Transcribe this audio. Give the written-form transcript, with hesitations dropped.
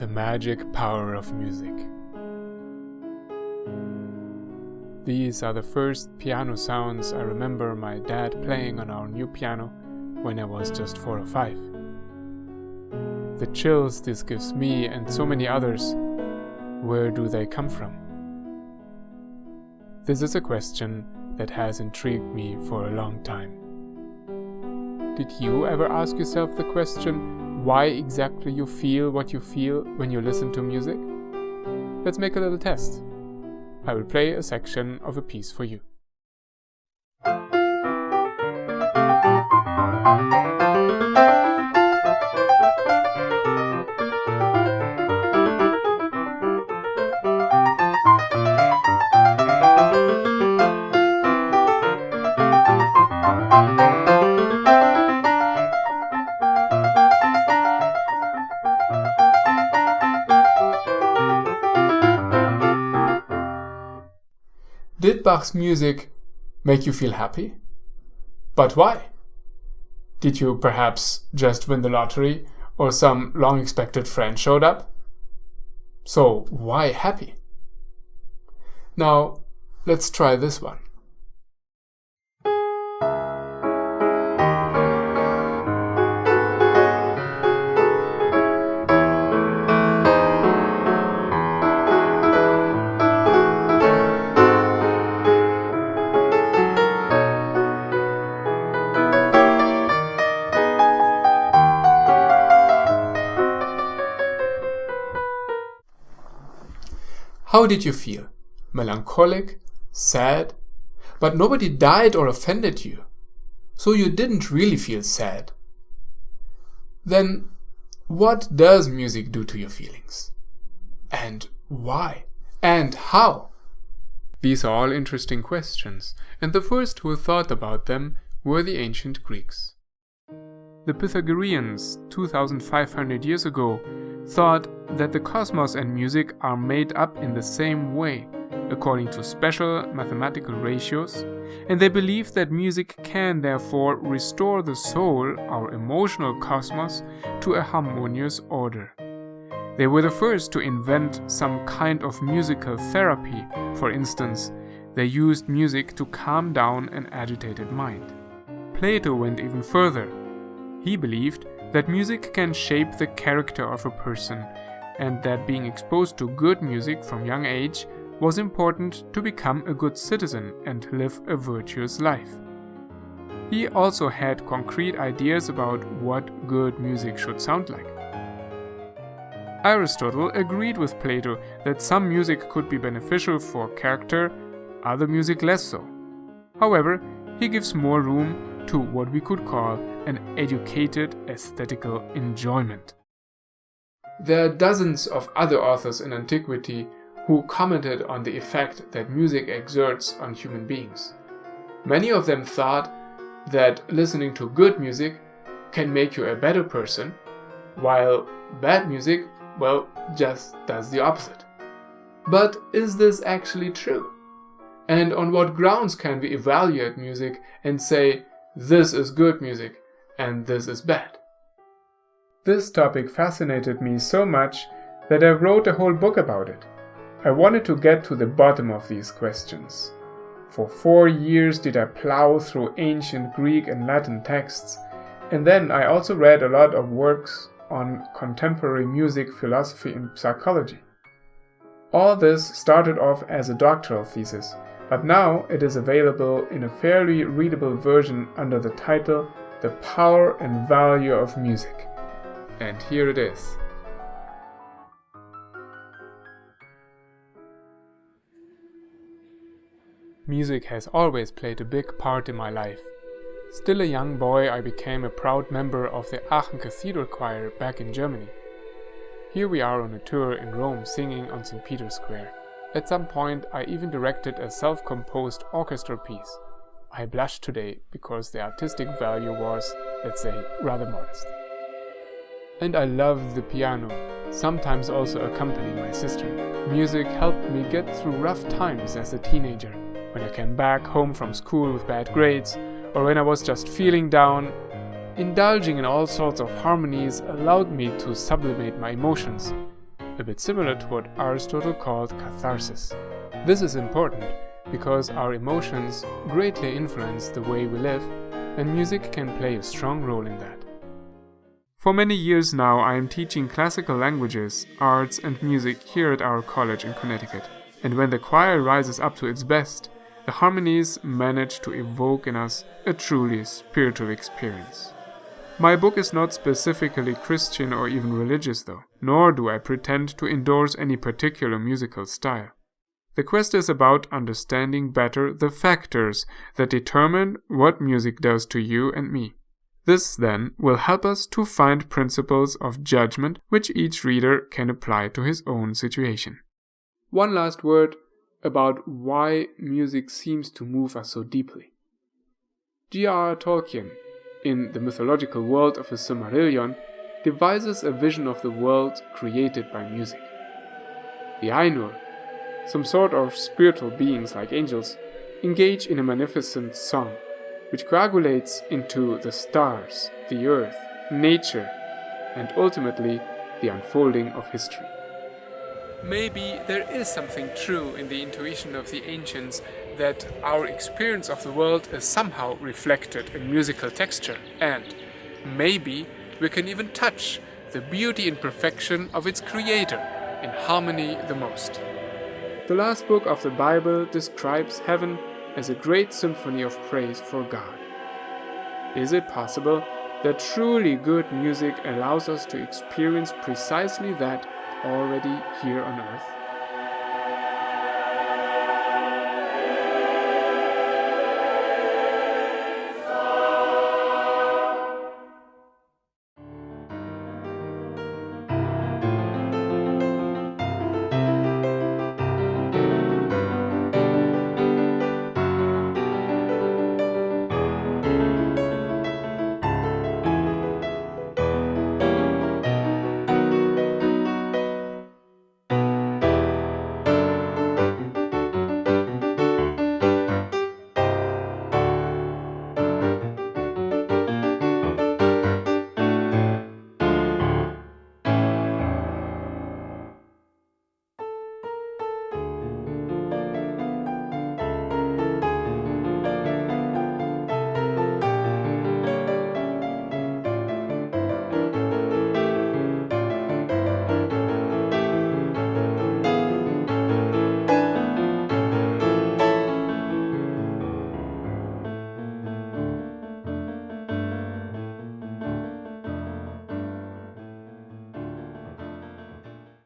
The magic power of music. These are the first piano sounds I remember my dad playing on our new piano when I was just 4 or 5. The chills this gives me and so many others, where do they come from? This is a question that has intrigued me for a long time. Did you ever ask yourself the question why exactly you feel what you feel when you listen to music? Let's make a little test. I will play a section of a piece for you. Did Bach's music make you feel happy? But why? Did you perhaps just win the lottery or some long-expected friend showed up? So why happy? Now, let's try this one. How did you feel? Melancholic? Sad? But nobody died or offended you, so you didn't really feel sad. Then, what does music do to your feelings? And why? And how? These are all interesting questions, and the first who thought about them were the ancient Greeks. The Pythagoreans, 2,500 years ago, thought that the cosmos and music are made up in the same way, according to special mathematical ratios, and they believed that music can therefore restore the soul, our emotional cosmos, to a harmonious order. They were the first to invent some kind of musical therapy. For instance, they used music to calm down an agitated mind. Plato went even further. He believed that music can shape the character of a person, and that being exposed to good music from young age was important to become a good citizen and live a virtuous life. He also had concrete ideas about what good music should sound like. Aristotle agreed with Plato that some music could be beneficial for character, other music less so. However, he gives more room to what we could call an educated aesthetical enjoyment. There are dozens of other authors in antiquity who commented on the effect that music exerts on human beings. Many of them thought that listening to good music can make you a better person, while bad music, just does the opposite. But is this actually true? And on what grounds can we evaluate music and say, this is good music and this is bad? This topic fascinated me so much that I wrote a whole book about it. I wanted to get to the bottom of these questions. For 4 years did I plow through ancient Greek and Latin texts, and then I also read a lot of works on contemporary music, philosophy, and psychology. All this started off as a doctoral thesis, but now it is available in a fairly readable version under the title The Power and Value of Music. And here it is. Music has always played a big part in my life. Still a young boy, I became a proud member of the Aachen Cathedral Choir back in Germany. Here we are on a tour in Rome singing on St. Peter's Square. At some point, I even directed a self-composed orchestra piece. I blush today because the artistic value was, let's say, rather modest. And I love the piano, sometimes also accompanying my sister. Music helped me get through rough times as a teenager, when I came back home from school with bad grades, or when I was just feeling down. Indulging in all sorts of harmonies allowed me to sublimate my emotions. a bit similar to what Aristotle called catharsis. This is important because our emotions greatly influence the way we live, and music can play a strong role in that. For many years now, I am teaching classical languages, arts, and music here at our college in Connecticut. And when the choir rises up to its best, the harmonies manage to evoke in us a truly spiritual experience. My book is not specifically Christian or even religious though, nor do I pretend to endorse any particular musical style. The quest is about understanding better the factors that determine what music does to you and me. This, then, will help us to find principles of judgment which each reader can apply to his own situation. One last word about why music seems to move us so deeply. J.R.R. Tolkien, in the mythological world of the Silmarillion, devises a vision of the world created by music. The Ainur, some sort of spiritual beings like angels, engage in a magnificent song, which coagulates into the stars, the earth, nature, and ultimately the unfolding of history. Maybe there is something true in the intuition of the ancients that our experience of the world is somehow reflected in musical texture, and maybe we can even touch the beauty and perfection of its creator in harmony the most. The last book of the Bible describes heaven as a great symphony of praise for God. Is it possible that truly good music allows us to experience precisely that already here on earth?